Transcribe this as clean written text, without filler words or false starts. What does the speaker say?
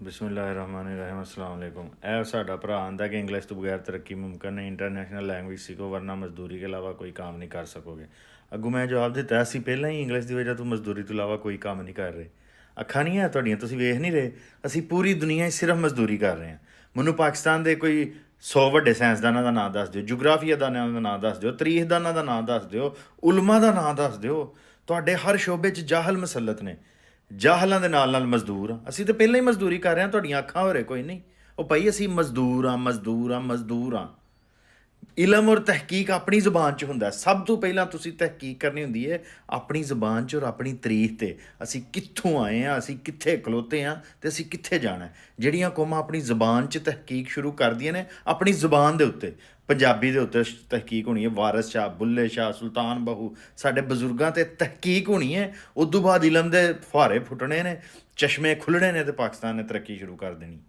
ਬਿਸਮਿਲ੍ਲਾਹਿਰਰਹਿਮਾਨਿਰਰਹੀਮ अस्सलाम वालेकुम। ਇਹ ਸਾਡਾ ਭਰਾ ਆਂਦਾ ਕਿ ਇੰਗਲਿਸ਼ ਤੋਂ ਬਗੈਰ ਤਰੱਕੀ ਮੁਮਕਿਨ ਨਹੀਂ, ਇੰਟਰਨੈਸ਼ਨਲ ਲੈਂਗੁਏਜ सीखो वरना मजदूरी के अलावा कोई काम नहीं कर ਸਕੋਗੇ। ਅੱਗੋਂ ਮੈਂ ਜਵਾਬ ਦਿੱਤਾ ਅਸੀਂ ਪਹਿਲਾਂ ਹੀ ਇੰਗਲਿਸ਼ ਦੀ ਵਜ੍ਹਾ ਤੋਂ ਮਜ਼ਦੂਰੀ ਤੋਂ ਇਲਾਵਾ ਕੋਈ ਕੰਮ ਨਹੀਂ ਕਰ ਰਹੇ। ਅੱਖਾਂ ਨਹੀਂ ਹੈ ਤੁਹਾਡੀਆਂ, ਤੁਸੀਂ ਵੇਖ ਨਹੀਂ ਰਹੇ, ਅਸੀਂ ਪੂਰੀ ਦੁਨੀਆ 'ਚ ਸਿਰਫ ਮਜ਼ਦੂਰੀ ਕਰ ਰਹੇ ਹਾਂ। ਮੈਨੂੰ ਪਾਕਿਸਤਾਨ ਦੇ ਕੋਈ 100 ਵੱਡੇ ਸਾਇੰਸਦਾਨਾਂ ਦਾ ਨਾਂ ਦੱਸ ਦਿਓ, ਜੁਗਰਾਫੀਆ ਦਾ ਨਾਂ ਦੱਸ ਦਿਓ, ਤਾਰੀਖਦਾਨਾਂ ਦਾ ਨਾਂ ਦੱਸ ਦਿਓ, ਉਲਮਾ ਦਾ ਨਾਂ ਦੱਸ ਦਿਓ। ਤੁਹਾਡੇ ਹਰ ਸ਼ੋਬੇ 'ਚ ਜਾਹਲ ਮਸਲਤ ਨੇ, ਜਾਹਲਾਂ ਦੇ ਨਾਲ ਮਜ਼ਦੂਰ ਆ। ਅਸੀਂ ਤਾਂ ਪਹਿਲਾਂ ਹੀ ਮਜ਼ਦੂਰੀ ਕਰ ਰਹੇ ਹਾਂ, ਤੁਹਾਡੀਆਂ ਅੱਖਾਂ ਹੋ ਰਹੇ ਕੋਈ ਨਹੀਂ। ਉਹ ਭਾਈ ਅਸੀਂ ਮਜ਼ਦੂਰ ਹਾਂ, ਮਜ਼ਦੂਰ ਹਾਂ, ਮਜ਼ਦੂਰ ਹਾਂ। ਇਲਮ ਔਰ ਤਹਿਕੀਕ ਆਪਣੀ ਜ਼ੁਬਾਨ 'ਚ ਹੁੰਦਾ। ਸਭ ਤੋਂ ਪਹਿਲਾਂ ਤੁਸੀਂ ਤਹਿਕੀਕ ਕਰਨੀ ਹੁੰਦੀ ਹੈ ਆਪਣੀ ਜ਼ੁਬਾਨ 'ਚ ਔਰ ਆਪਣੀ ਤਾਰੀਖ 'ਤੇ। ਅਸੀਂ ਕਿੱਥੋਂ ਆਏ ਹਾਂ, ਅਸੀਂ ਕਿੱਥੇ ਖਲੋਤੇ ਹਾਂ ਅਤੇ ਅਸੀਂ ਕਿੱਥੇ ਜਾਣਾ। ਜਿਹੜੀਆਂ ਕੌਮਾਂ ਆਪਣੀ ਜ਼ੁਬਾਨ 'ਚ ਤਹਿਕੀਕ ਸ਼ੁਰੂ ਕਰਦੀਆਂ ਨੇ, ਆਪਣੀ ਜ਼ੁਬਾਨ ਦੇ ਉੱਤੇ, ਪੰਜਾਬੀ ਦੇ ਉੱਤੇ ਤਹਿਕੀਕ ਹੋਣੀ ਹੈ, ਵਾਰਿਸ ਸ਼ਾਹ, ਬੁੱਲੇ ਸ਼ਾਹ, ਸੁਲਤਾਨ ਬਹੂ, ਸਾਡੇ ਬਜ਼ੁਰਗਾਂ 'ਤੇ ਤਹਿਕੀਕ ਹੋਣੀ ਹੈ। ਉਦੋਂ ਬਾਅਦ ਇਲਮ ਦੇ ਫੁਹਾਰੇ ਫੁੱਟਣੇ ਨੇ, ਚਸ਼ਮੇ ਖੁੱਲ੍ਹਣੇ ਨੇ ਅਤੇ ਪਾਕਿਸਤਾਨ ਨੇ ਤਰੱਕੀ ਸ਼ੁਰੂ ਕਰ ਦੇਣੀ।